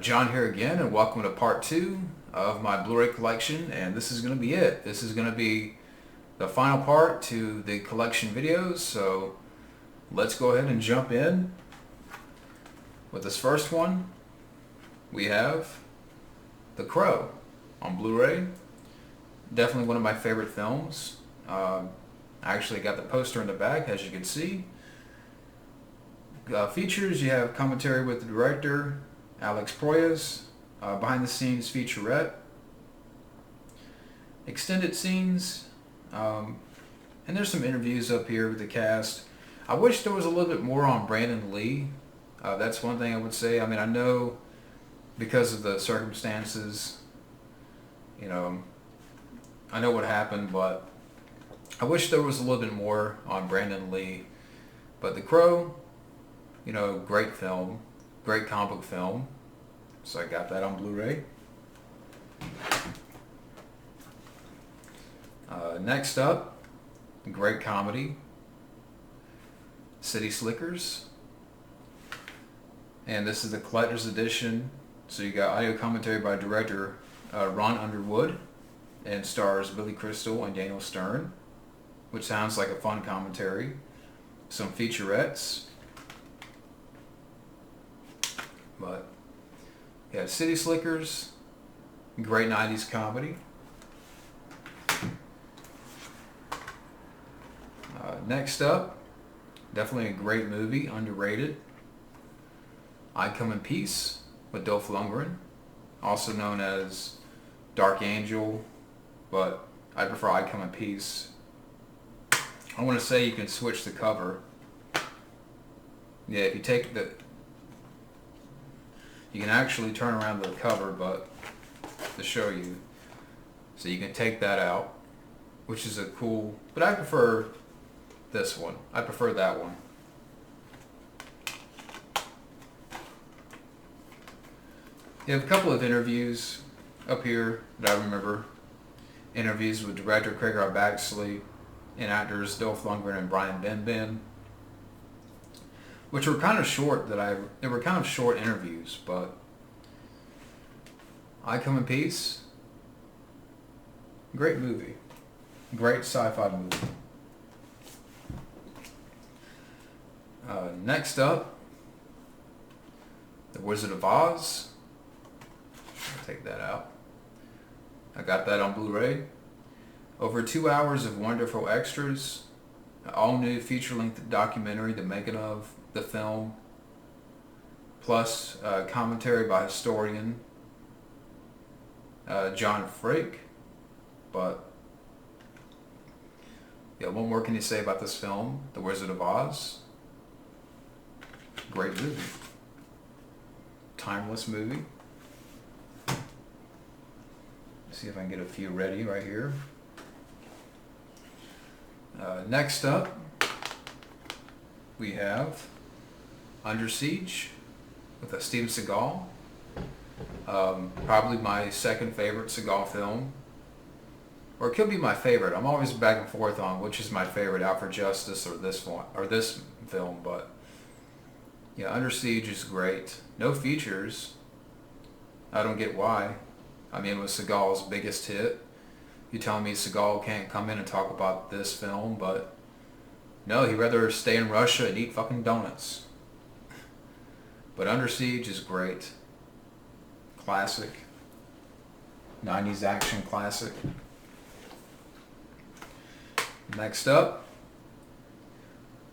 John here again, and welcome to part 2 of my Blu-ray collection, and this is going to be it. This is going to be the final part to the collection videos, so let's go ahead and jump in. With this first one, we have The Crow on Blu-ray. Definitely one of my favorite films. I actually got the poster in the back, as you can see. Features, you have commentary with the director, Alex Proyas, behind the scenes featurette, extended scenes, and there's some interviews up here with the cast. I wish there was a little bit more on Brandon Lee. That's one thing I would say. I mean, I know because of the circumstances, I know what happened, but I wish there was a little bit more on Brandon Lee. But The Crow, great film, great comic book film. So I got that on Blu-ray. Next up, great comedy, City Slickers. And this is the collector's edition. So you got audio commentary by director Ron Underwood, and stars Billy Crystal and Daniel Stern, which sounds like a fun commentary. Some featurettes. But yeah, City Slickers, great 90s comedy. Next up, definitely a great movie, underrated, I Come in Peace with Dolph Lundgren, also known as Dark Angel, but I prefer I Come in Peace. I want to say you can switch the cover. Yeah, if you take you can actually turn around the cover, but to show you, so you can take that out, which is a cool, but I prefer this one. I prefer that one. You have a couple of interviews up here that I remember. Interviews with director Craig R. Baxley and actors Dolph Lundgren and Brian Benben, which were kind of short. They were kind of short interviews, but I Come in Peace, great movie, great sci-fi movie. Next up, The Wizard of Oz. I'll take that out. I got that on Blu-ray. Over 2 hours of wonderful extras, an all-new feature-length documentary, the making of the film, plus commentary by historian John Frake. But yeah, what more can you say about this film, The Wizard of Oz? Great movie, timeless movie. Let's see if I can get a few ready right here. Next up, we have Under Siege with Steven Seagal. Probably my second favorite Seagal film, or it could be my favorite. I'm always back and forth on which is my favorite, Out for Justice or this one or this film. But yeah, Under Siege is great. No features. I don't get why. I mean, it was Seagal's biggest hit. You telling me Seagal can't come in and talk about this film? But no, he'd rather stay in Russia and eat fucking donuts. But Under Siege is great. Classic. 90s action classic. Next up,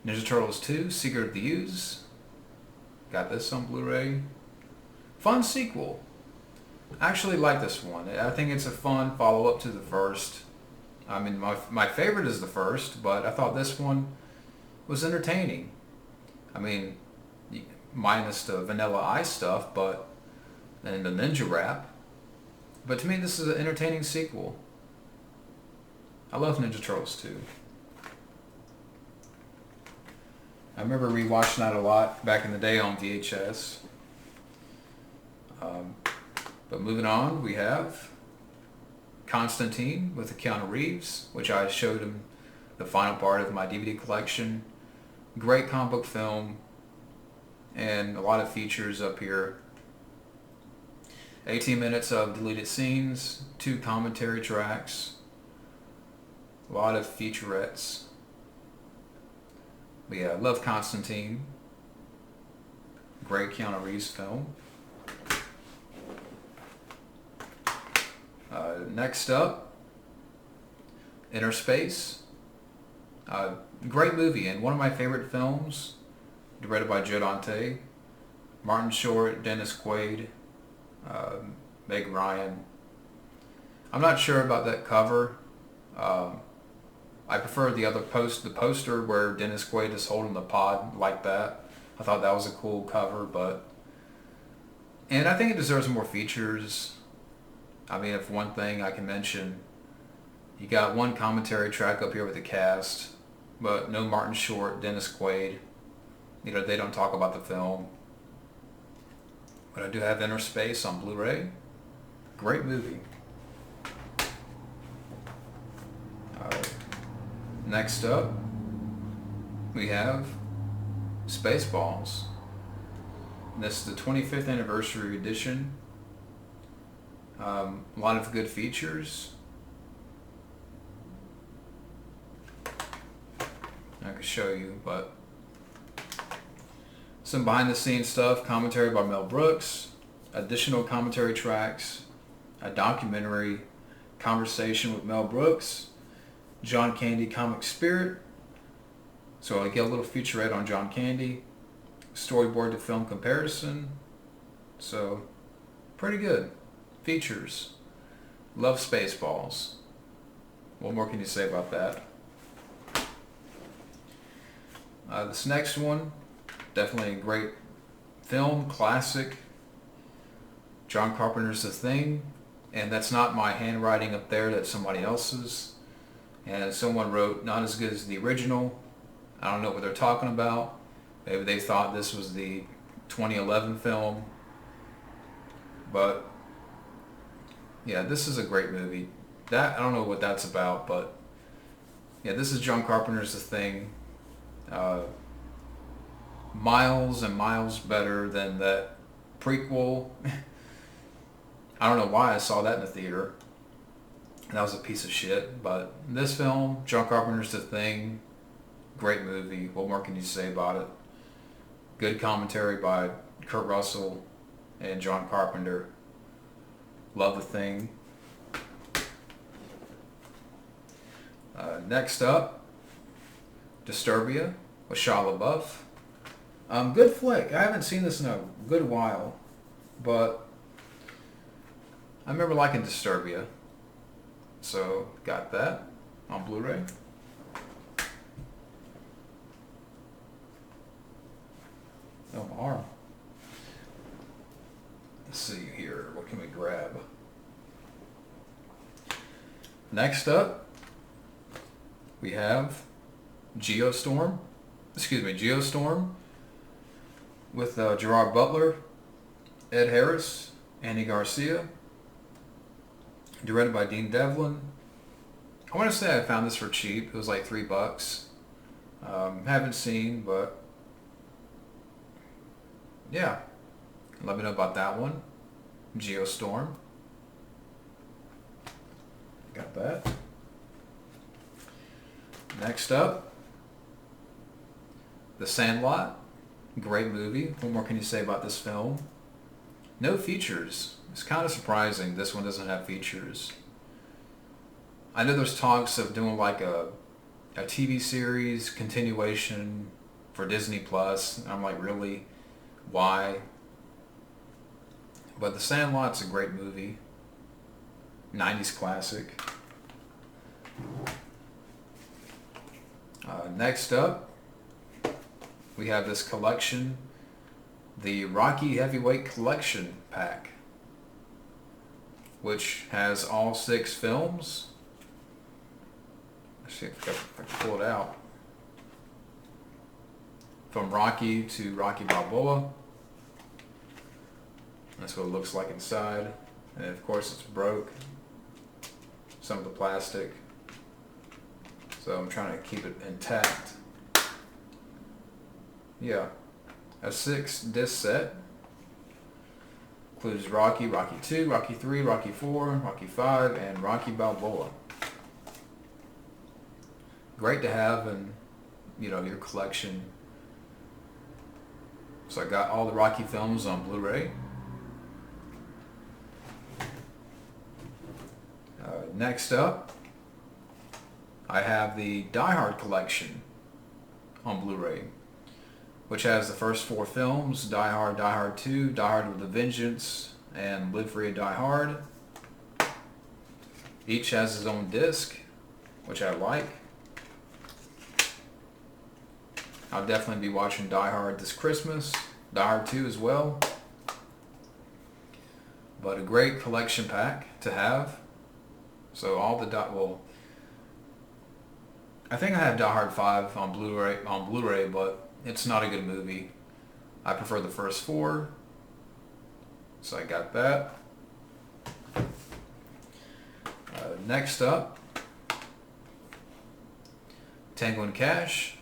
Ninja Turtles 2, Secret of the Ooze. Got this on Blu-ray. Fun sequel. I actually like this one. I think it's a fun follow-up to the first. I mean, my favorite is the first, but I thought this one was entertaining. I mean, minus the Vanilla Ice stuff, but and the ninja rap. But to me, this is an entertaining sequel. I love Ninja Turtles 2. I remember rewatching that a lot back in the day on VHS. But moving on, we have Constantine with Keanu Reeves, which I showed him the final part of my DVD collection. Great comic book film, and a lot of features up here. 18 minutes of deleted scenes, 2 commentary tracks, a lot of featurettes. But yeah, love Constantine. Great Keanu Reeves film. Next up, Inner Space. Great movie and one of my favorite films, directed by Joe Dante. Martin Short, Dennis Quaid, Meg Ryan. I'm not sure about that cover. I prefer the other the poster where Dennis Quaid is holding the pod like that. I thought that was a cool cover, and I think it deserves more features. I mean, if one thing I can mention, you got one commentary track up here with the cast, but no Martin Short, Dennis Quaid. You know, they don't talk about the film. But I do have Inner Space on Blu-ray. Great movie. Next up, we have Spaceballs. This is the 25th anniversary edition. A lot of good features. I could show you, but some behind the scenes stuff, commentary by Mel Brooks, additional commentary tracks, a documentary, conversation with Mel Brooks, John Candy comic spirit. So I get a little featurette on John Candy, storyboard to film comparison. So pretty good. Features. Love Spaceballs. What more can you say about that? This next one, definitely a great film, classic. John Carpenter's The Thing, and that's not my handwriting up there, that's somebody else's. And someone wrote, not as good as the original. I don't know what they're talking about. Maybe they thought this was the 2011 film. But yeah, this is a great movie. I don't know what that's about, but yeah, this is John Carpenter's The Thing. Miles and miles better than that prequel. I don't know why I saw that in the theater. That was a piece of shit. But this film, John Carpenter's The Thing, great movie. What more can you say about it? Good commentary by Kurt Russell and John Carpenter. Love The Thing. Next up, Disturbia with Shia LaBeouf. Good flick. I haven't seen this in a good while, but I remember liking Disturbia. So, got that on Blu-ray. Oh, my arm. Let's see here. What can we grab? Next up, we have Geostorm with Gerard Butler, Ed Harris, Andy Garcia, directed by Dean Devlin. I want to say I found this for cheap. It was like $3. Haven't seen, but yeah. Let me know about that one. Geostorm. Got that. Next up, The Sandlot. Great movie. What more can you say about this film? No features. It's kind of surprising this one doesn't have features. I know there's talks of doing like a TV series continuation for Disney Plus. I'm like, really? Why? But The Sandlot's a great movie. 90s classic. Next up, we have this collection, the Rocky Heavyweight Collection Pack, which has all 6 films. Let's see if I can pull it out. From Rocky to Rocky Balboa. That's what it looks like inside. And of course it's broke. Some of the plastic. So I'm trying to keep it intact. Yeah. A 6-disc set. Includes Rocky, Rocky 2, Rocky 3, Rocky 4, Rocky 5, and Rocky Balboa. Great to have in, your collection. So I got all the Rocky films on Blu-ray. Next up, I have the Die Hard collection on Blu-ray, which has the first 4 films: Die Hard, Die Hard 2, Die Hard with a Vengeance, and Live Free or Die Hard. Each has its own disc, which I like. I'll definitely be watching Die Hard this Christmas, Die Hard 2 as well. But a great collection pack to have. So all the I think I have Die Hard 5 on Blu-ray, but it's not a good movie. I prefer the first 4. So I got that. Next up, Tango and Cash.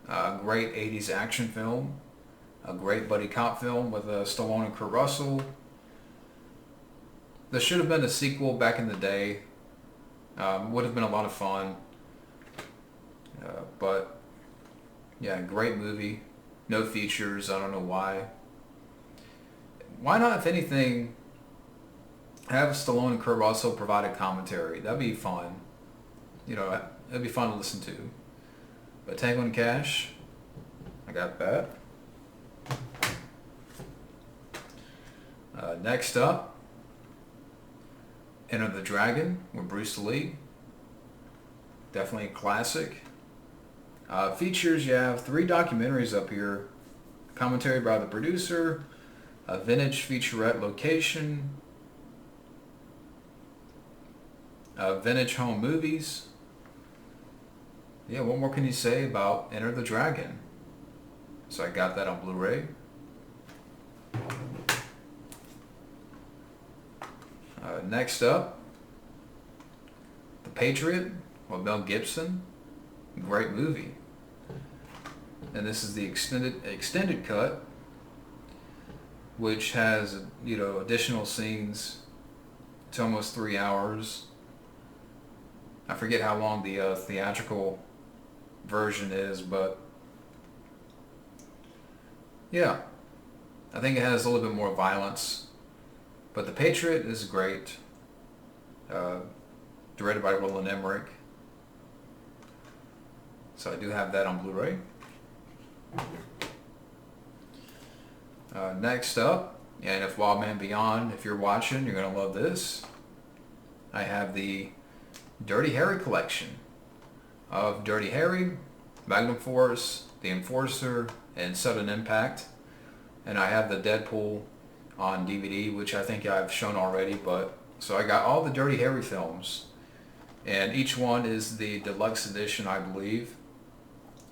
A great 80s action film. A great buddy cop film with Stallone and Kurt Russell. There should have been a sequel back in the day. Would have been a lot of fun. But yeah, great movie. No features. I don't know why. Why not, if anything, have Stallone and Kurt Russell provide a commentary? That'd be fun. It'd be fun to listen to. But Tango and Cash, I got that. Next up, Enter the Dragon with Bruce Lee. Definitely a classic. Features, you have 3 documentaries up here. Commentary by the producer, a vintage featurette location, vintage home movies. Yeah, what more can you say about Enter the Dragon? So I got that on Blu-ray. Next up, The Patriot with Mel Gibson. Great movie. And this is the extended cut, which has additional scenes. It's almost 3 hours. I forget how long the theatrical version is, but yeah, I think it has a little bit more violence. But The Patriot is great. Directed by Roland Emmerich. So I do have that on Blu-ray. Next up, and if Wild Man Beyond, if you're watching, you're going to love this. I have the Dirty Harry collection of Dirty Harry, Magnum Force, The Enforcer, and Sudden Impact. And I have the Deadpool on DVD, which I think I've shown already. But so I got all the Dirty Harry films, and each one is the deluxe edition, I believe.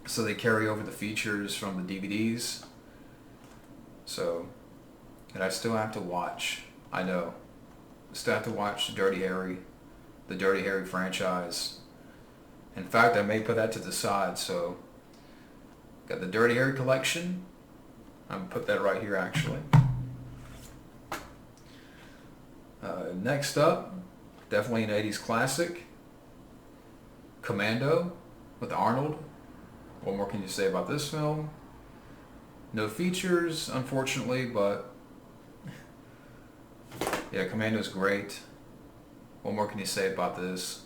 So they carry over the features from the DVDs. So, and I still have to watch. I know, I still have to watch Dirty Harry, the Dirty Harry franchise. In fact, I may put that to the side. So, got the Dirty Harry collection. I'm gonna put that right here, actually. Next up, definitely an 80s classic, Commando with Arnold. What more can you say about this film? No features, unfortunately, but yeah, Commando's great. What more can you say about this?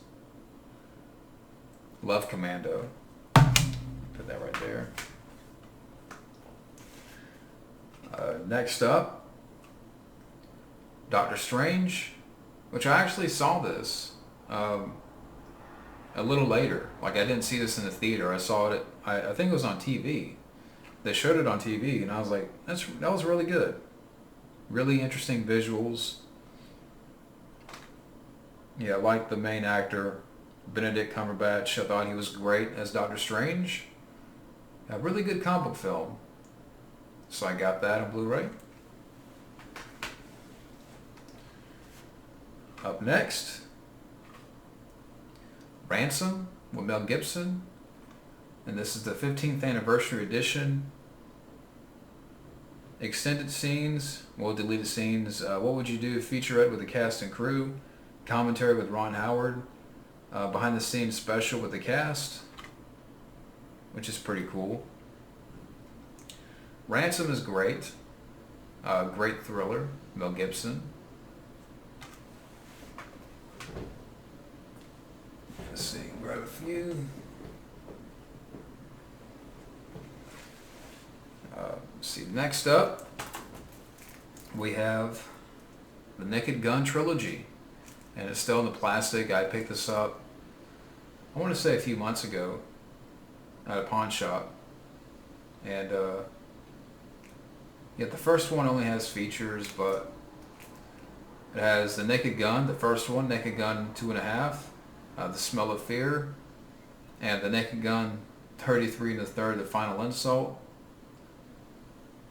Love Commando. Put that right there. Next up, Doctor Strange, which I actually saw this a little later. Like, I didn't see this in the theater. I saw it, I think it was on TV. They showed it on TV, and I was like, that was really good. Really interesting visuals. Yeah, I like the main actor, Benedict Cumberbatch. I thought he was great as Doctor Strange. A really good comic book film. So I got that on Blu-ray. Up next, Ransom with Mel Gibson. And this is the 15th anniversary edition. Extended scenes, well, deleted scenes. What would you do? Featurette with the cast and crew. Commentary with Ron Howard. Behind the scenes special with the cast, which is pretty cool. Ransom is great. Great thriller. Mel Gibson. Let's see, grab a few. Let's see, next up we have the Naked Gun trilogy, and it's still in the plastic. I picked this up, I want to say a few months ago at a pawn shop, and yeah, the first one only has features, but it has the Naked Gun, the first one, Naked Gun 2.5, The Smell of Fear, and the Naked Gun 33 1/3, The Final Insult.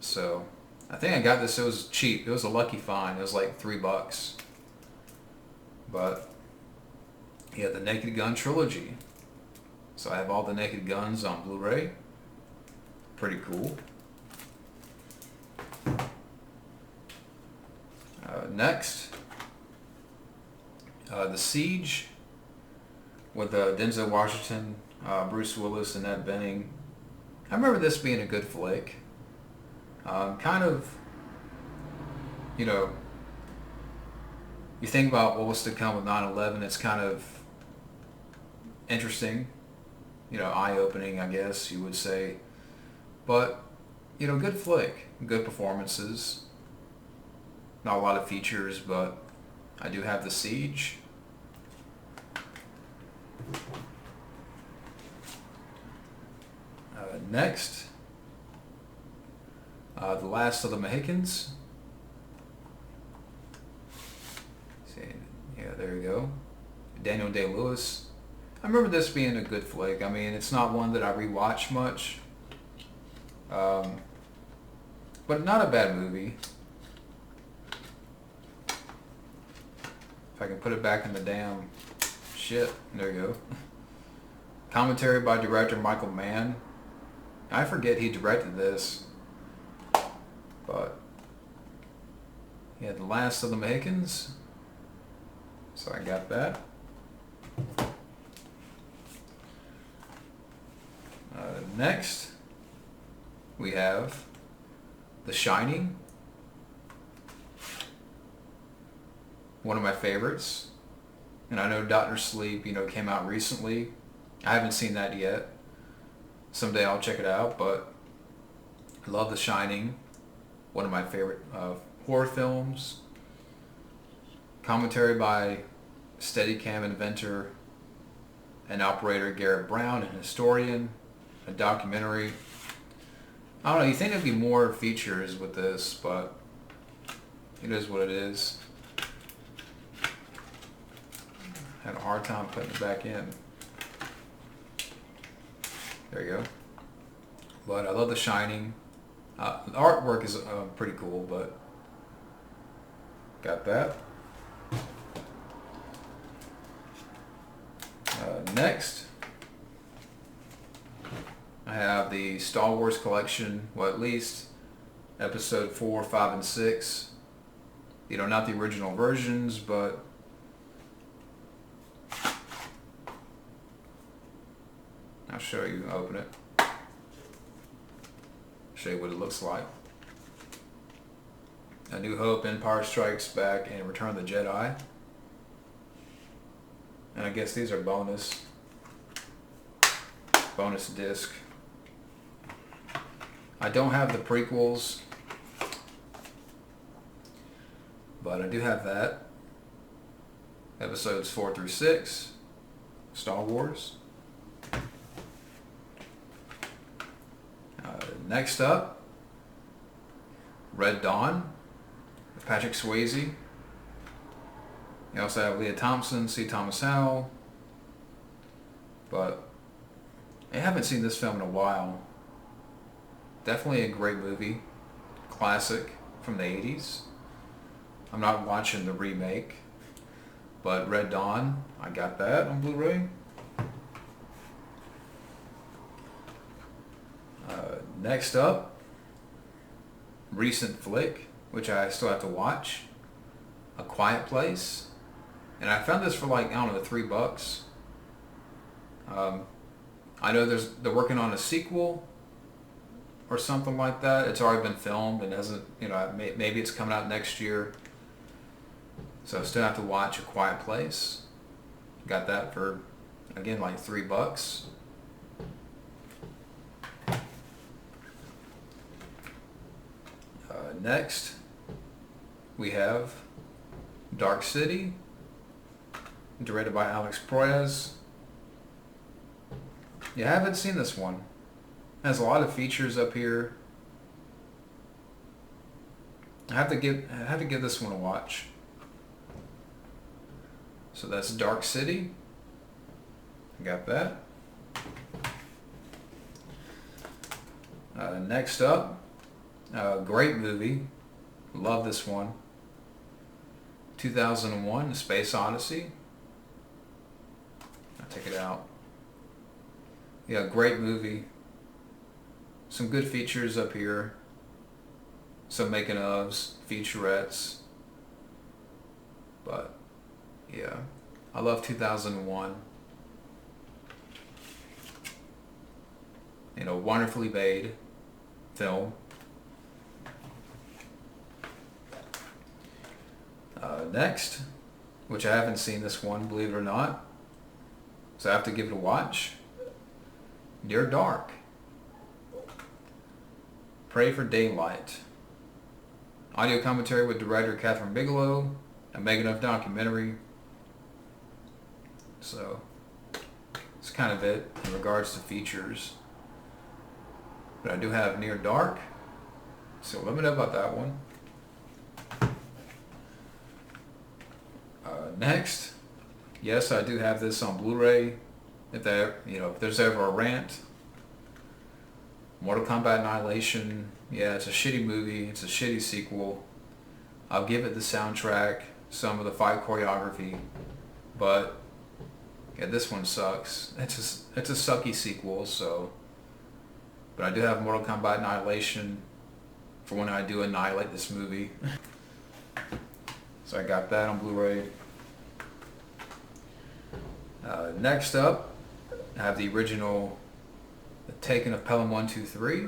So I think I got this, it was cheap, it was a lucky find, it was like $3. But yeah, the Naked Gun trilogy. So I have all the Naked Guns on Blu-ray. Pretty cool. Next, The Siege with Denzel Washington, Bruce Willis, and Annette Bening. I remember this being a good flick. Kind of, you know, you think about what was to come with 9/11, it's kind of interesting, you know, eye-opening, I guess you would say. But, you know, good flick, good performances. Not a lot of features, but I do have The Siege. Next, The Last of the Mohicans. See, yeah, there you go. Daniel Day-Lewis. I remember this being a good flick. I mean, it's not one that I rewatch much, but not a bad movie. If I can put it back in the damn shit. There you go. Commentary by director Michael Mann. I forget he directed this. But yeah, The Last of the Mohicans. So I got that. Next, we have The Shining. One of my favorites. And I know Dr. Sleep, you know, came out recently. I haven't seen that yet. Someday I'll check it out, but I love The Shining. One of my favorite horror films. Commentary by Steadicam inventor and operator Garrett Brown, an historian, a documentary. I don't know, you think there'd be more features with this, but it is what it is. Had a hard time putting it back in. There you go. But I love The Shining. The artwork is pretty cool, but got that. Next, I have the Star Wars collection, well, at least episode 4, 5, and 6. You know, not the original versions, but I'll show you, open it. Show you what it looks like. A New Hope, Empire Strikes Back, and Return of the Jedi. And I guess these are bonus disc. I don't have the prequels, but I do have that. Episodes 4 through 6, Star Wars. Next up, Red Dawn with Patrick Swayze. You also have Leah Thompson, C. Thomas Howell. But I haven't seen this film in a while. Definitely a great movie. Classic from the 80s. I'm not watching the remake. But Red Dawn, I got that on Blu-ray. Next up, recent flick, which I still have to watch, A Quiet Place. And I found this for like, I don't know, $3. I know they're working on a sequel or something like that. It's already been filmed and hasn't, maybe it's coming out next year. So I still have to watch A Quiet Place. Got that for, again, like $3. Next, we have Dark City, directed by Alex Proyas. Yeah, I haven't seen this one. It has a lot of features up here. I have to give this one a watch. So that's Dark City. Got that. Next up, great movie. Love this one. 2001, A Space Odyssey. I'll take it out. Yeah, great movie. Some good features up here. Some making ofs, featurettes. But yeah, I love 2001. Wonderfully made film. Next, which I haven't seen this one, believe it or not, so I have to give it a watch. Near Dark. Pray for Daylight. Audio commentary with director Catherine Bigelow. A Megadeth documentary. So, that's kind of it in regards to features. But I do have Near Dark. So let me know about that one. Next, yes, I do have this on Blu-ray. If there's ever a rant. Mortal Kombat Annihilation. Yeah, it's a shitty movie. It's a shitty sequel. I'll give it the soundtrack, some of the fight choreography, but yeah, this one sucks. It's a sucky sequel. So, but I do have Mortal Kombat Annihilation for when I do annihilate this movie. So I got that on Blu-ray. Next up, I have the original The Taken of Pelham 1, 2, 3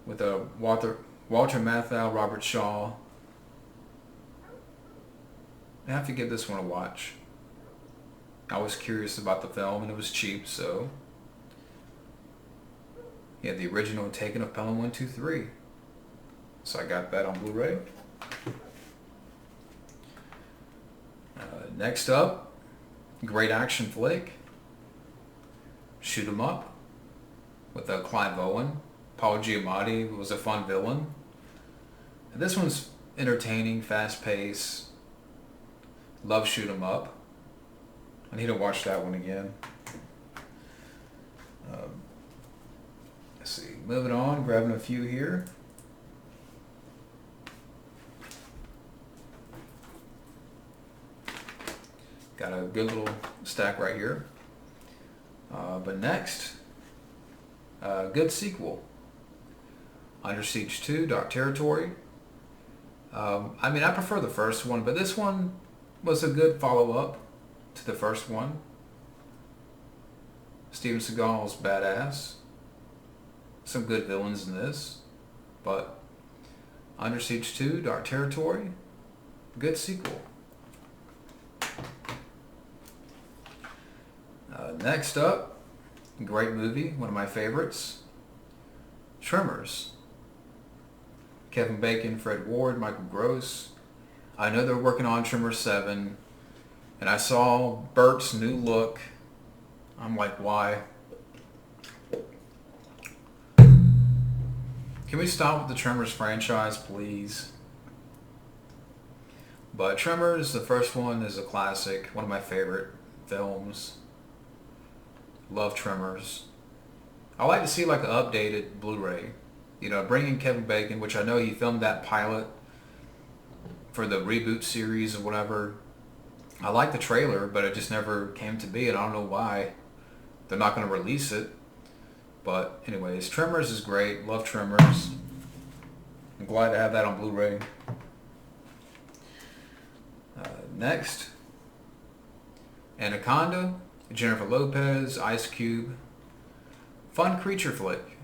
with Walter Matthau, Robert Shaw. I have to give this one a watch. I was curious about the film and it was cheap, so yeah, the original Taken of Pelham 1, 2, 3. So I got that on Blu-ray. Next up, great action flick, Shoot 'Em Up, with Clive Owen. Paul Giamatti was a fun villain. And this one's entertaining, fast-paced. Love Shoot 'Em Up. I need to watch that one again. Let's see, moving on, grabbing a few here. Got a good little stack right here. But next, good sequel. Under Siege 2, Dark Territory. I prefer the first one, but this one was a good follow-up to the first one. Steven Seagal's badass. Some good villains in this. But Under Siege 2, Dark Territory, good sequel. Next up, great movie, one of my favorites, Tremors. Kevin Bacon, Fred Ward, Michael Gross. I know they're working on Tremors 7, and I saw Bert's new look. I'm like, why? Can we stop with the Tremors franchise, please? But Tremors, the first one, is a classic, one of my favorite films. Love Tremors. I like to see like an updated Blu-ray. Bring in Kevin Bacon, which I know he filmed that pilot for the reboot series or whatever. I like the trailer, but it just never came to be, and I don't know why. They're not going to release it. But anyways, Tremors is great. Love Tremors. glad to have that on Blu-ray. Next, Anaconda, Jennifer Lopez, Ice Cube. Fun creature flick.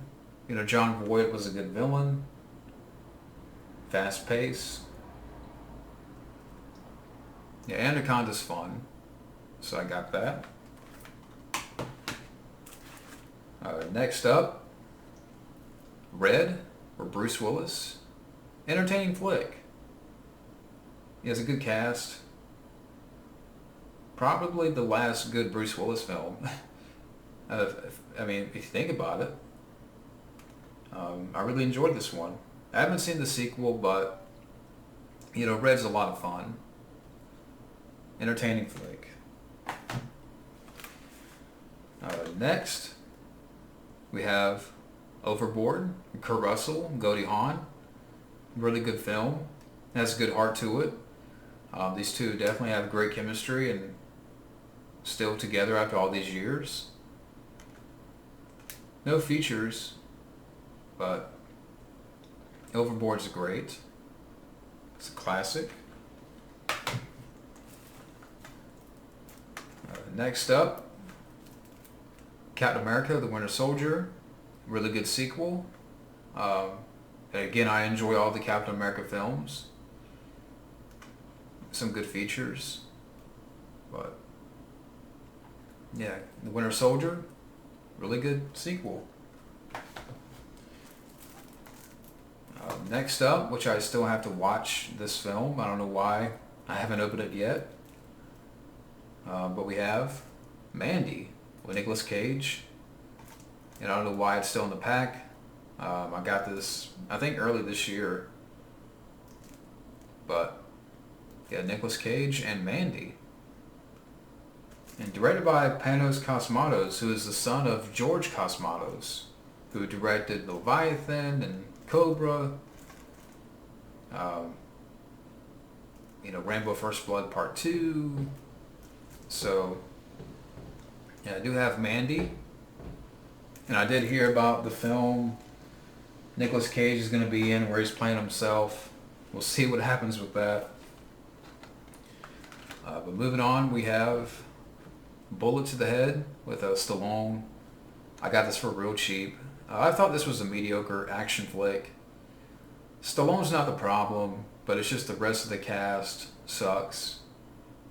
You know, John Voight was a good villain. Fast pace. Yeah, Anaconda's fun. So I got that. Next up, Red, or Bruce Willis. Entertaining flick. He has a good cast. Probably the last good Bruce Willis film. I mean, if you think about it. I really enjoyed this one. I haven't seen the sequel, but, you know, Red's a lot of fun. Entertaining flick. Next, we have Overboard, Kurt Russell, Goldie Hawn. Really good film. Has a good heart to it. These two definitely have great chemistry and still together after all these years. No features, but Overboard's great. It's a classic. Next up, Captain America, the Winter Soldier. Really good sequel. Again, I enjoy all the Captain America films. Some good features. But yeah, the Winter Soldier, really good sequel. Next up, which I still have to watch this film. I don't know why I haven't opened it yet. But we have Mandy with Nicolas Cage. And I don't know why it's still in the pack. I got this, I think, early this year. But yeah, Nicolas Cage and Mandy. And directed by Panos Cosmatos, who is the son of George Cosmatos, who directed Leviathan and Cobra. You know, Rambo First Blood Part 2. So, yeah, I do have Mandy. And I did hear about the film Nicolas Cage is going to be in where he's playing himself. We'll see what happens with that. But moving on, we have Bullet to the Head with Stallone. I got this for real cheap. I thought this was a mediocre action flick. Stallone's not the problem, but it's just the rest of the cast sucks.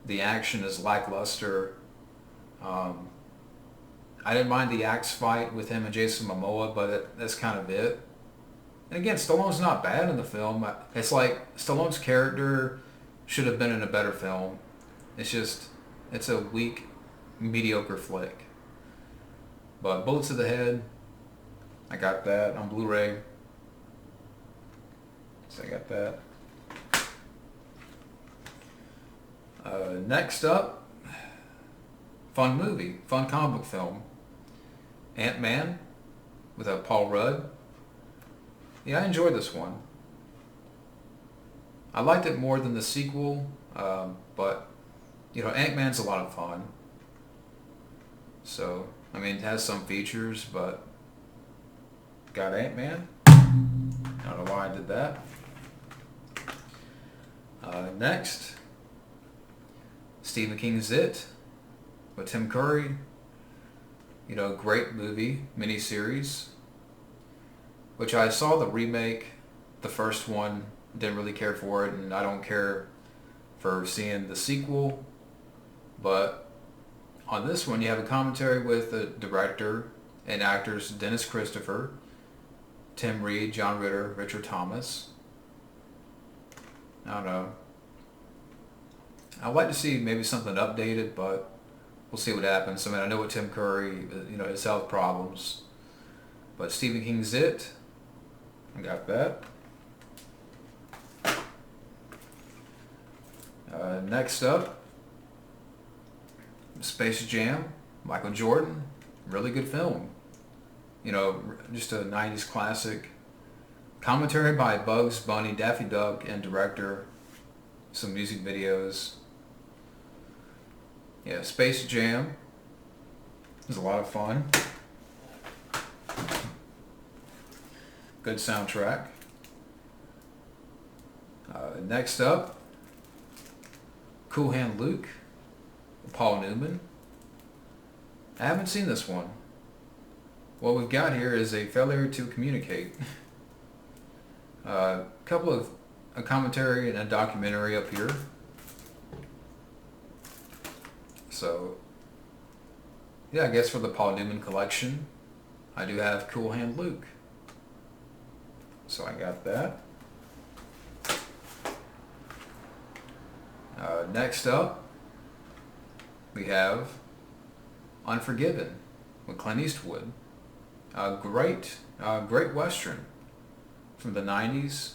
The action is lackluster. I didn't mind the axe fight with him and Jason Momoa, but that's kind of it. And again, Stallone's not bad in the film. It's like Stallone's character should have been in a better film. It's just, it's a weak, mediocre flick. But Bullet to the Head, I got that on Blu-ray. So I got that. Next up, fun movie, fun comic book film. Ant-Man with Paul Rudd. Yeah, I enjoyed this one. I liked it more than the sequel, but you know, Ant-Man's a lot of fun. So, I mean, it has some features, but got Ant-Man. I don't know why I did that. Next, Stephen King's It with Tim Curry. You know, great movie, miniseries, which I saw the remake, the first one, didn't really care for it, and I don't care for seeing the sequel. But on this one, you have a commentary with the director and actors Dennis Christopher, Tim Reed, John Ritter, Richard Thomas. I don't know. I'd like to see maybe something updated, but we'll see what happens. I mean, I know what Tim Curry, you know, his health problems. But Stephen King's It, I got that. Next up, Space Jam, Michael Jordan, really good film. You know, just a 90s classic. Commentary by Bugs Bunny, Daffy Duck, and director. Some music videos. Yeah, Space Jam is a lot of fun. Good soundtrack. Next up, Cool Hand Luke, Paul Newman. I haven't seen this one. What we've got here is a failure to communicate. A couple of a commentary and a documentary up here. So, yeah, I guess for the Paul Newman collection, I do have Cool Hand Luke. So I got that. Next up, we have Unforgiven with Clint Eastwood. A great Western from the 90s.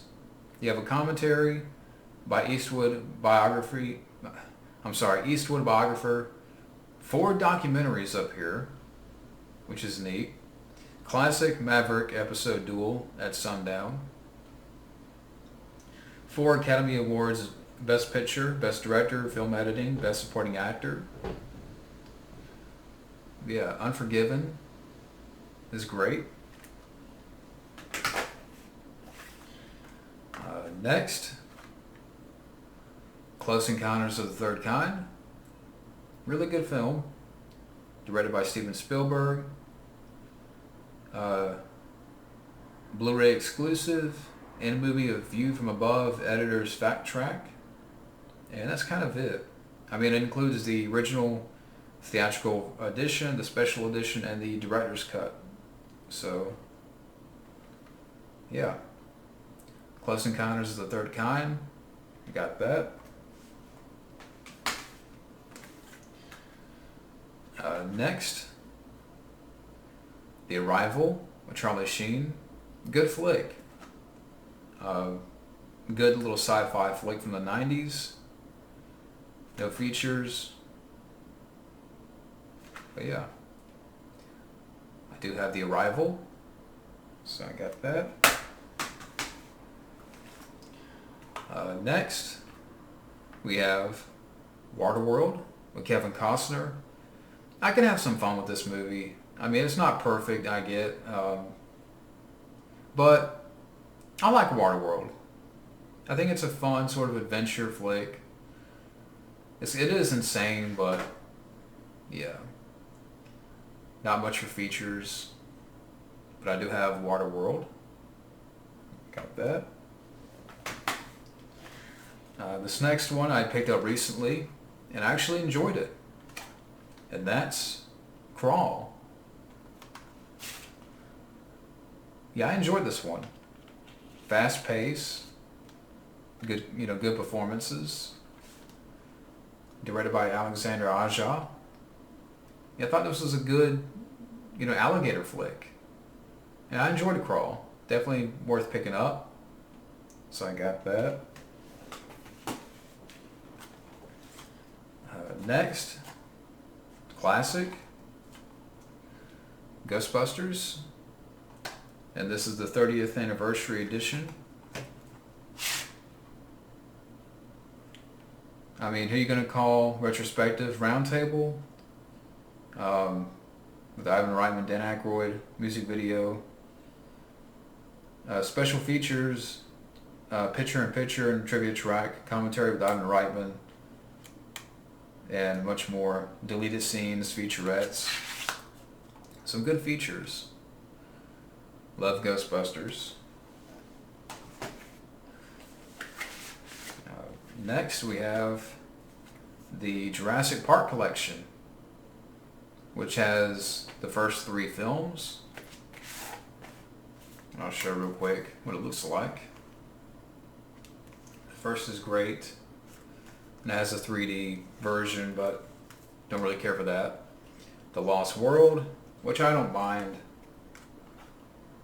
You have a commentary by Eastwood biographer. 4 documentaries up here, which is neat. Classic Maverick episode duel at sundown. 4 Academy Awards: Best Picture, Best Director, Film Editing, Best Supporting Actor. Yeah, Unforgiven is great. Next, Close Encounters of the Third Kind. Really good film. Directed by Steven Spielberg. Blu-ray exclusive. And a movie of View from Above, editor's fact track. And that's kind of it. I mean, it includes the original theatrical edition, the special edition, and the director's cut. So, yeah. Close Encounters of the Third Kind. You got that. Next, The Arrival with Charlie Sheen. Good flick. Good little sci-fi flick from the 90s. No features. But yeah. I do have The Arrival. So I got that. Next, we have Waterworld with Kevin Costner. I can have some fun with this movie. I mean, it's not perfect, I get. But I like Waterworld. I think it's a fun sort of adventure flick. It is insane, but yeah. Not much for features. But I do have Waterworld. Got that. This next one I picked up recently and I actually enjoyed it. And that's Crawl. Yeah, I enjoyed this one. Fast pace, good performances. Directed by Alexander Aja. Yeah, I thought this was a good, alligator flick. And I enjoyed Crawl. Definitely worth picking up. So I got that. Next, classic, Ghostbusters. And this is the 30th anniversary edition. I mean, who are you going to call retrospective? Roundtable? With Ivan Reitman, Dan Aykroyd, music video. Special features, picture-in-picture and trivia track, commentary with Ivan Reitman, and much more. Deleted scenes, featurettes. Some good features. Love Ghostbusters. Next we have the Jurassic Park collection, which has the first 3 films. And I'll show real quick what it looks like. The first is great. And it has a 3D version, but don't really care for that. The Lost World, which I don't mind.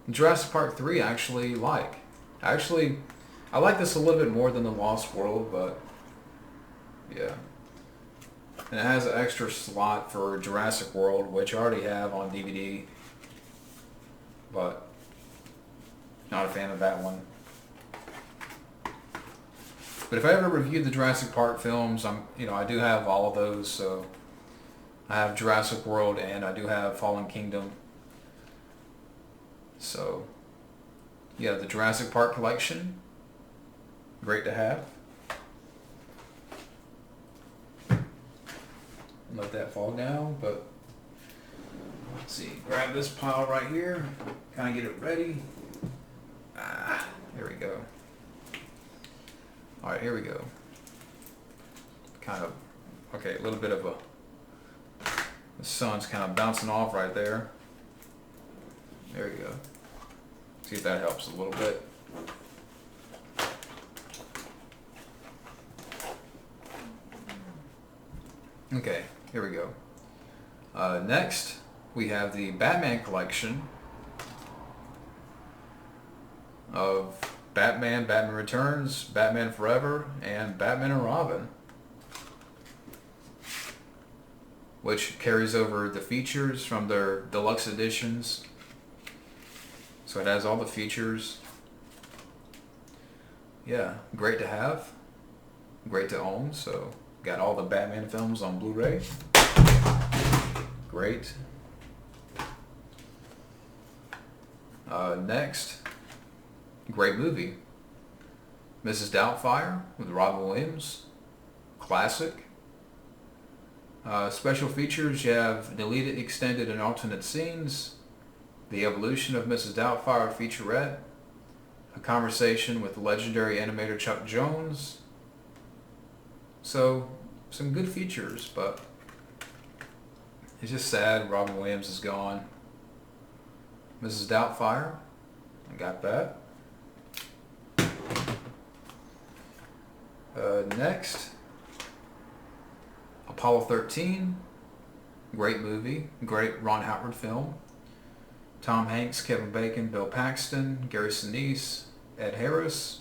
Jurassic Park 3 I actually like. I like this a little bit more than The Lost World, but yeah. And it has an extra slot for Jurassic World, which I already have on DVD. But not a fan of that one. But if I ever reviewed the Jurassic Park films, I do have all of those. So I have Jurassic World and I do have Fallen Kingdom. So yeah, the Jurassic Park collection. Great to have. Let that fall down, but let's see. Grab this pile right here, kind of get it ready. There we go. All right, here we go. Kind of, okay, a little bit of the sun's kind of bouncing off right there. There you go. See if that helps a little bit. Okay, here we go. Next, we have the Batman collection of Batman, Batman Returns, Batman Forever, and Batman and Robin, which carries over the features from their deluxe editions. So it has all the features. Yeah, great to have, great to own. So got all the Batman films on Blu-ray. Great. Next, great movie, Mrs. Doubtfire with Robin Williams. Classic. Special features, you have deleted, extended, and alternate scenes, the evolution of Mrs. Doubtfire featurette, a conversation with the legendary animator Chuck Jones. So, some good features, but it's just sad Robin Williams is gone. Mrs. Doubtfire, I got that. Next, Apollo 13, great movie, great Ron Howard film. Tom Hanks, Kevin Bacon, Bill Paxton, Gary Sinise, Ed Harris,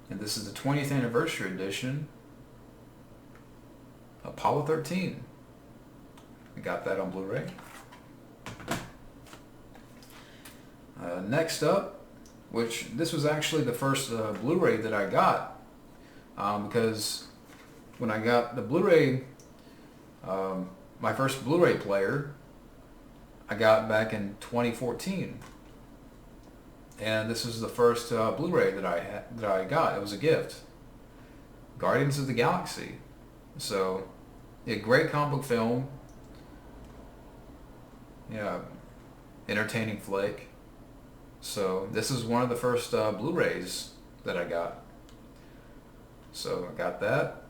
and this is the 20th anniversary edition. Apollo 13. We got that on Blu-ray. Next up, which this was actually the first Blu-ray that I got, because when I got the Blu-ray, my first Blu-ray player, I got back in 2014, and this is the first Blu-ray that I got. It was a gift. Guardians of the Galaxy. So, a great comic book film. Yeah, entertaining flick. So this is one of the first Blu-rays that I got. So I got that.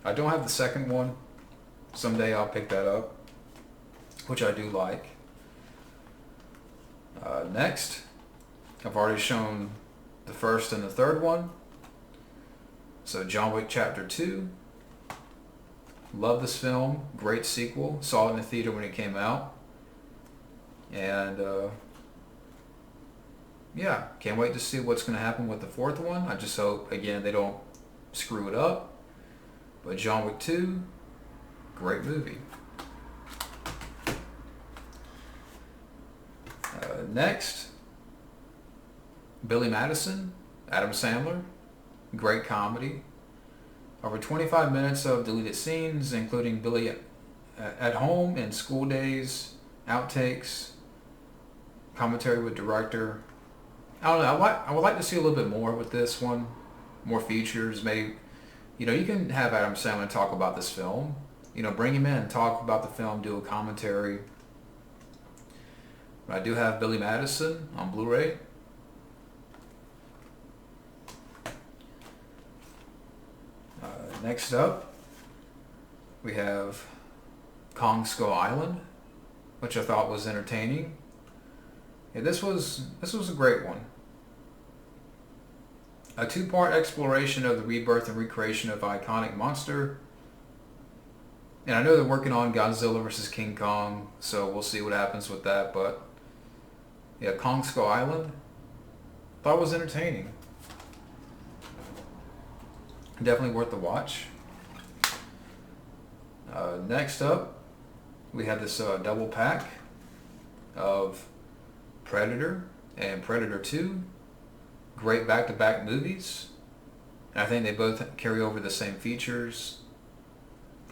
I don't have the second one. Someday I'll pick that up, which I do like. Next, I've already shown the first and the third one. So John Wick Chapter 2. Love this film. Great sequel. Saw it in the theater when it came out. And yeah, can't wait to see what's going to happen with the fourth one. I just hope, again, they don't screw it up. But John Wick 2, great movie. Next, Billy Madison, Adam Sandler, great comedy. Over 25 minutes of deleted scenes, including Billy at home and School Days, outtakes, commentary with director. I don't know. I would like to see a little bit more with this one, more features. Maybe, you can have Adam Sandler talk about this film. Bring him in, talk about the film, do a commentary. But I do have Billy Madison on Blu-ray. Next up, we have Kong Skull Island, which I thought was entertaining. Yeah, this was a great one. A two-part exploration of the rebirth and recreation of iconic monster. And I know they're working on Godzilla vs. King Kong, so we'll see what happens with that. But yeah, Kong Skull Island, thought it was entertaining. Definitely worth the watch. Next up, we have this double pack of Predator and Predator 2. Great back-to-back movies. And I think they both carry over the same features.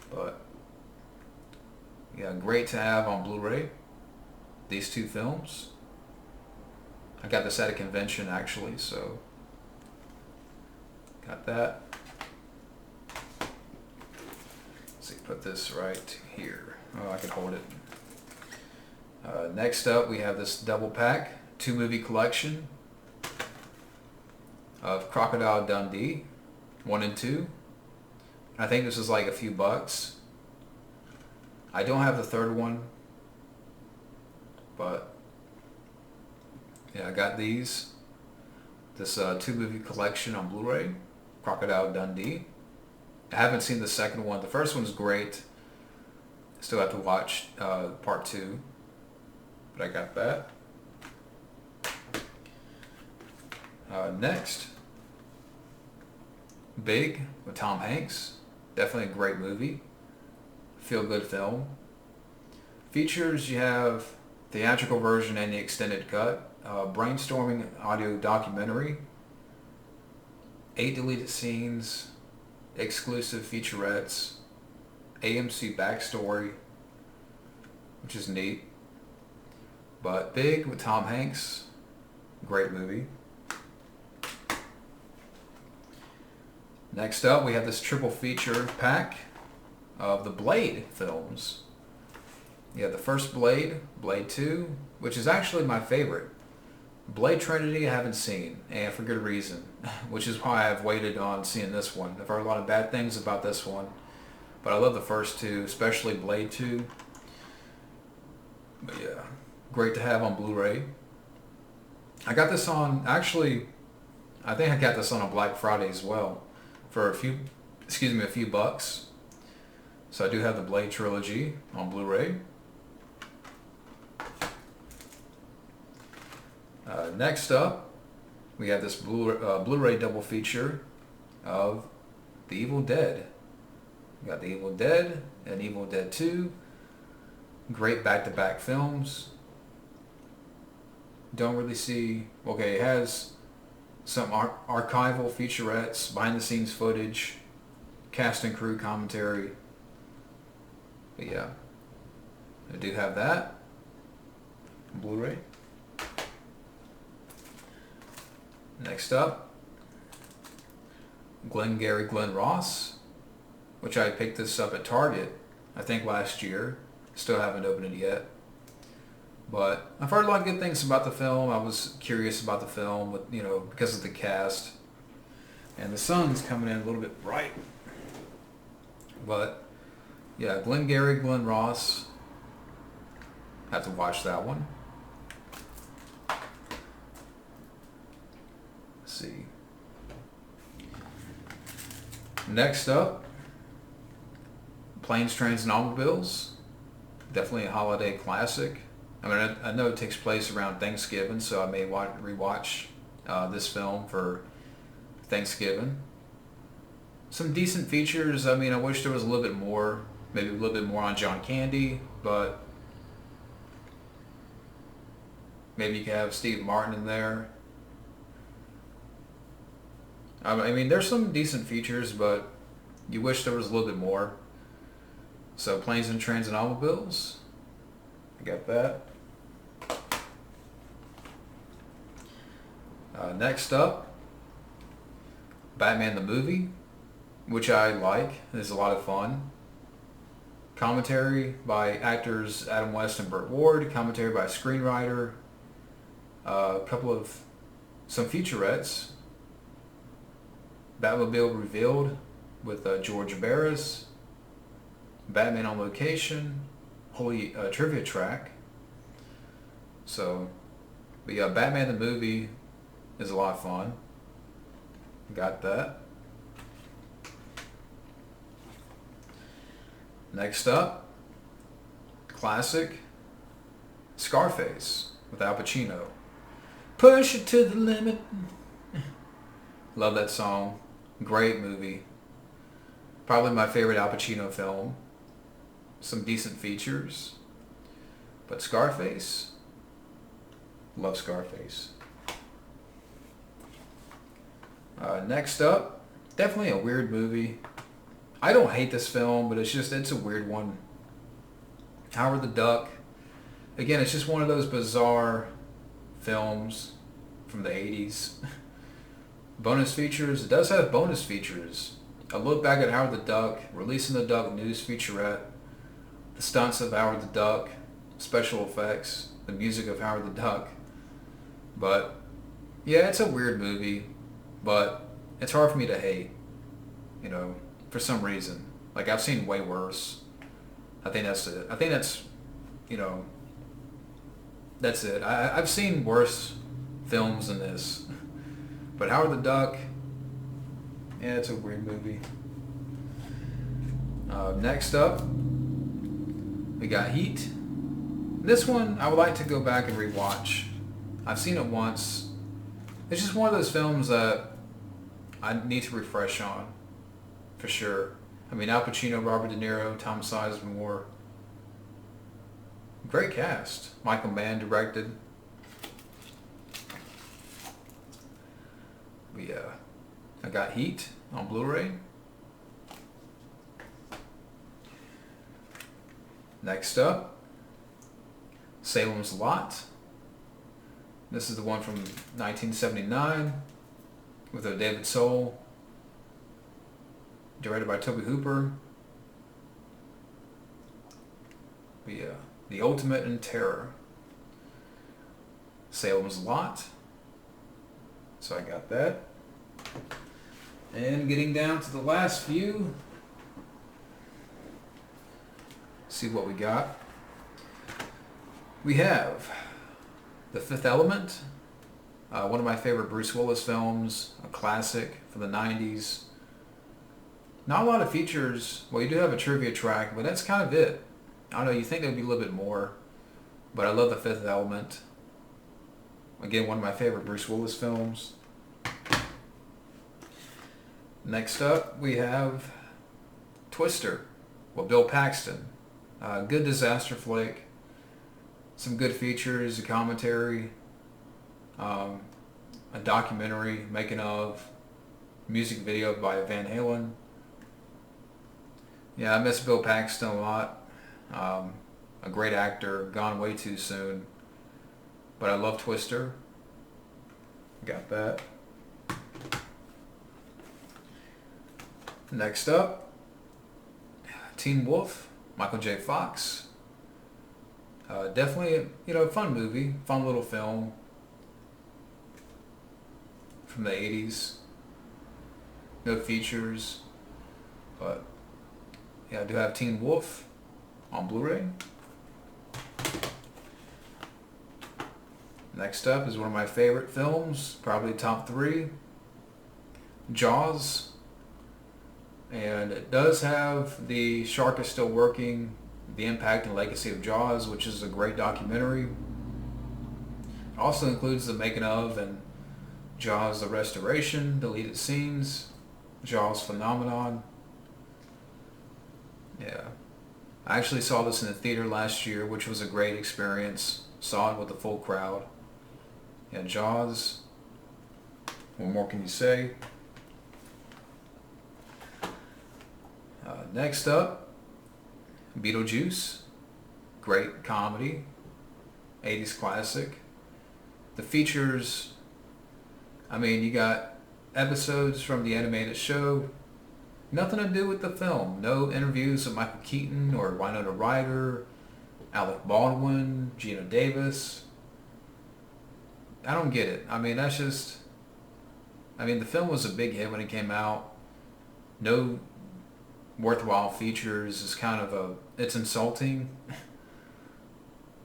But yeah, great to have on Blu-ray. These two films. I got this at a convention actually, so Got that. Let's see, put this right here. Oh, I can hold it. Next up, we have this double pack, 2-movie collection of Crocodile Dundee, 1 and 2. I think this is like a few bucks. I don't have the third one, but yeah, I got these. This 2-movie collection on Blu-ray, Crocodile Dundee. I haven't seen the second one. The first one's great. Still have to watch part 2, but I got that. Next, Big with Tom Hanks. Definitely a great movie. Feel-good film. Features, you have theatrical version and the extended cut. Brainstorming audio documentary. 8 deleted scenes. Exclusive featurettes. AMC backstory, which is neat. But Big with Tom Hanks, great movie. Next up, we have this triple feature pack of the Blade films. You have the first Blade, Blade 2, which is actually my favorite. Blade Trinity I haven't seen, and for good reason, which is why I've waited on seeing this one. I've heard a lot of bad things about this one, but I love the first two, especially Blade 2. But yeah, great to have on Blu-ray. I got this on, actually, I think I got this on a Black Friday as well, for a few bucks. So I do have the Blade trilogy on Blu-ray. Next up, we have this Blu-ray double feature of The Evil Dead. We got The Evil Dead and Evil Dead 2. Great back-to-back films. Don't really see... Okay, it has some archival featurettes, behind-the-scenes footage, cast and crew commentary. But yeah, I do have that on Blu-ray. Next up, Glengarry Glen Ross, which I picked this up at Target, I think last year. Still haven't opened it yet. But I've heard a lot of good things about the film. I was curious about the film, with, because of the cast. And the sun's coming in a little bit bright. But yeah, Glengarry Glen Ross. Have to watch that one. Let's see. Next up, Planes, Trains, and Automobiles. Definitely a holiday classic. I mean, I know it takes place around Thanksgiving, so I may rewatch this film for Thanksgiving. Some decent features. I mean, I wish there was a little bit more, maybe a little bit more on John Candy, but maybe you could have Steve Martin in there. I mean, there's some decent features, but you wish there was a little bit more. So, Planes and Trains and Automobiles. I got that. Next up, Batman the Movie, which I like. It's a lot of fun. Commentary by actors Adam West and Burt Ward. Commentary by screenwriter. Some featurettes. Batmobile Revealed with George Barris. Batman on Location. Holy trivia track. So, but yeah, Batman the Movie is a lot of fun. Got that. Next up, classic Scarface with Al Pacino. Push it to the limit. Love that song. Great movie. Probably my favorite Al Pacino film. Some decent features. But Scarface, love Scarface. Next up, definitely a weird movie. I don't hate this film, but it's a weird one. Howard the Duck. Again, it's just one of those bizarre films from the 80s. Bonus features. It does have bonus features. A look back at Howard the Duck, releasing the Duck news featurette, the stunts of Howard the Duck, special effects, the music of Howard the Duck. But yeah, it's a weird movie, but it's hard for me to hate, you know, for some reason. Like, I've seen way worse. I think that's it. I think that's, you know, that's it. I've seen worse films than this. But Howard the Duck, yeah, it's a weird movie. Next up, we got Heat. This one, I would like to go back and rewatch. I've seen it once. It's just one of those films that I need to refresh on, for sure. I mean, Al Pacino, Robert De Niro, Tom Sizemore. Great cast. Michael Mann directed. I got Heat on Blu-ray. Next up, Salem's Lot. This is the one from 1979 with David Soul, directed by Tobe Hooper. The Ultimate in Terror. Salem's Lot. So I got that. And getting down to the last few. See what we got. We have The Fifth Element, one of my favorite Bruce Willis films, a classic from the 90s. Not a lot of features. Well, you do have a trivia track, but that's kind of it. I don't know, you think there'd be a little bit more, but I love The Fifth Element. Again, one of my favorite Bruce Willis films. Next up, we have Twister, well, Bill Paxton. Good disaster flick. Some good features, a commentary, a documentary, making of, music video by Van Halen. Yeah, I miss Bill Paxton a lot. A great actor, gone way too soon. But I love Twister. Got that. Next up, Teen Wolf, Michael J. Fox. Definitely, a fun movie, fun little film from the 80s. No features, but yeah, I do have Teen Wolf on Blu-ray. Next up is one of my favorite films, probably top 3, Jaws. And it does have The Shark is Still Working, The Impact and Legacy of Jaws, which is a great documentary. It also includes the making of and Jaws the Restoration, deleted scenes, Jaws Phenomenon. Yeah. I actually saw this in the theater last year, which was a great experience. Saw it with a full crowd. Yeah, Jaws. What more can you say? Next up, Beetlejuice. Great comedy. 80s classic. The features, I mean, you got episodes from the animated show. Nothing to do with the film. No interviews with Michael Keaton or Winona Ryder, Alec Baldwin, Gina Davis. I don't get it. I mean, that's just... I mean, the film was a big hit when it came out. No worthwhile features. Is kind of a... It's insulting.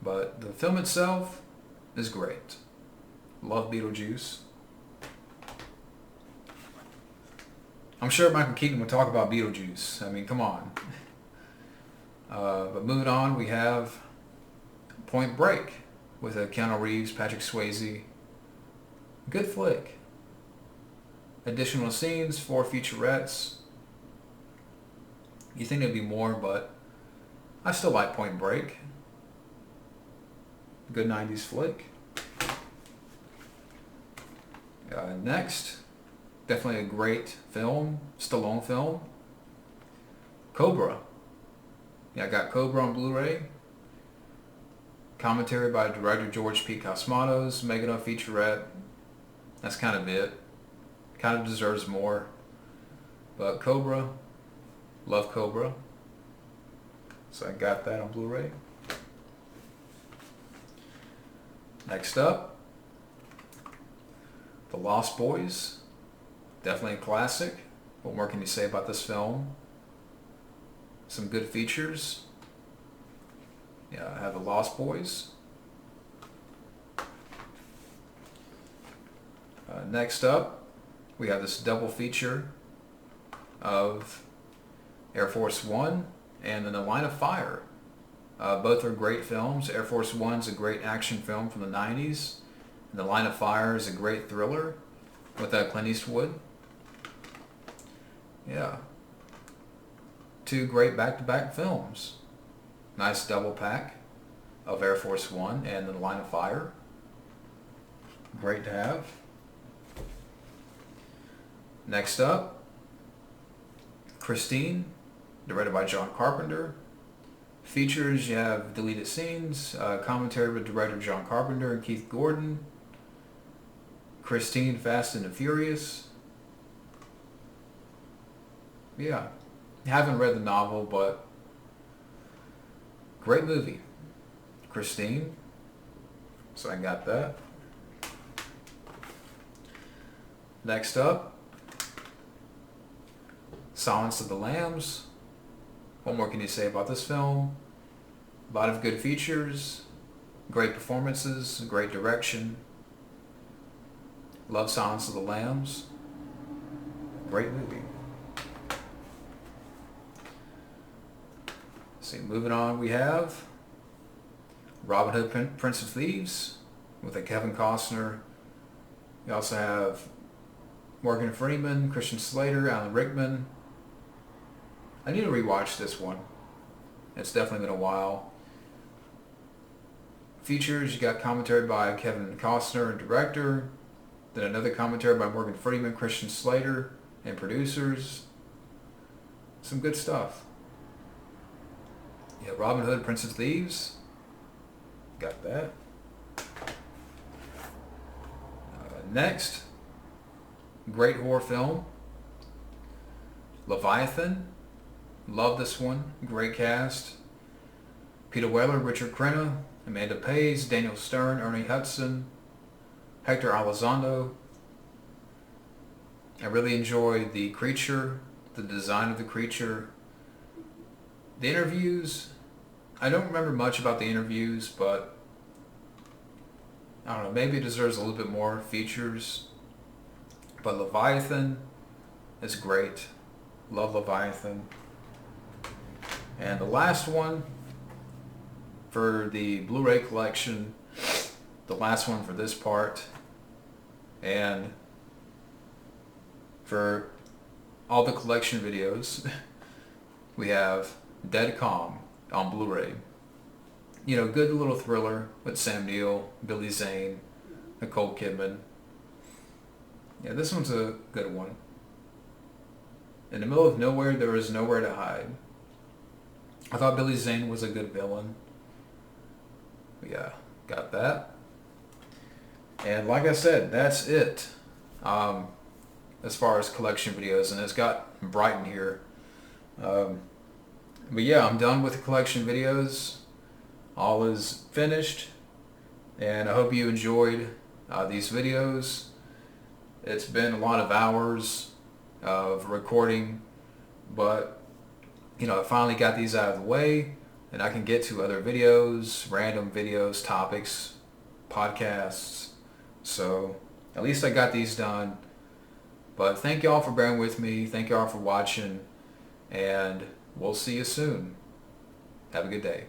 But the film itself is great. Love Beetlejuice. I'm sure Michael Keaton would talk about Beetlejuice. I mean, come on. But moving on, we have Point Break with Keanu Reeves, Patrick Swayze. Good flick. Additional scenes, 4 featurettes. You think there'd be more, but I still like Point Break. Good 90s flick. Next, definitely a great film, Stallone film, Cobra. Yeah, I got Cobra on Blu-ray. Commentary by director George P. Cosmatos, making a featurette. That's kind of it. Kind of deserves more. But Cobra, love Cobra. So I got that on Blu-ray. Next up, The Lost Boys. Definitely a classic. What more can you say about this film? Some good features. Yeah, I have The Lost Boys. Next up, we have this double feature of Air Force One and then The Line of Fire. Both are great films. Air Force One's a great action film from the 90s. And The Line of Fire is a great thriller with Clint Eastwood. Yeah. Two great back-to-back films. Nice double pack of Air Force One and The Line of Fire. Great to have. Next up, Christine, directed by John Carpenter. Features, you have deleted scenes, commentary with director John Carpenter and Keith Gordon. Christine, Fast and the Furious. Yeah, haven't read the novel, but great movie. Christine. So I got that. Next up, Silence of the Lambs. What more can you say about this film? A lot of good features, great performances, great direction. Love Silence of the Lambs. Great movie. See, moving on, we have Robin Hood, Prince of Thieves with a Kevin Costner. We also have Morgan Freeman, Christian Slater, Alan Rickman. I need to rewatch this one. It's definitely been a while. Features, you got commentary by Kevin Costner and director, then another commentary by Morgan Freeman, Christian Slater, and producers. Some good stuff. Yeah, Robin Hood, Prince of Thieves. Got that. Next, great horror film, Leviathan. Love this one. Great cast. Peter Weller, Richard Crenna, Amanda Pays, Daniel Stern, Ernie Hudson, Hector Elizondo. I really enjoyed the creature, the design of the creature. The interviews, I don't remember much about the interviews, but I don't know, maybe it deserves a little bit more features. But Leviathan is great. Love Leviathan. And the last one for the Blu-ray collection, the last one for this part, and for all the collection videos, we have Dead Calm on Blu-ray. You know, good little thriller with Sam Neill, Billy Zane, Nicole Kidman. Yeah, this one's a good one. In the middle of nowhere, there is nowhere to hide. I thought Billy Zane was a good villain. But yeah, got that. And like I said, that's it. As far as collection videos, and it's got Brighton here. But yeah, I'm done with the collection videos. All is finished, and I hope you enjoyed these videos. It's been a lot of hours of recording, but you know, I finally got these out of the way, and I can get to other videos, random videos, topics, podcasts. So at least I got these done. But thank y'all for bearing with me. Thank y'all for watching, and we'll see you soon. Have a good day.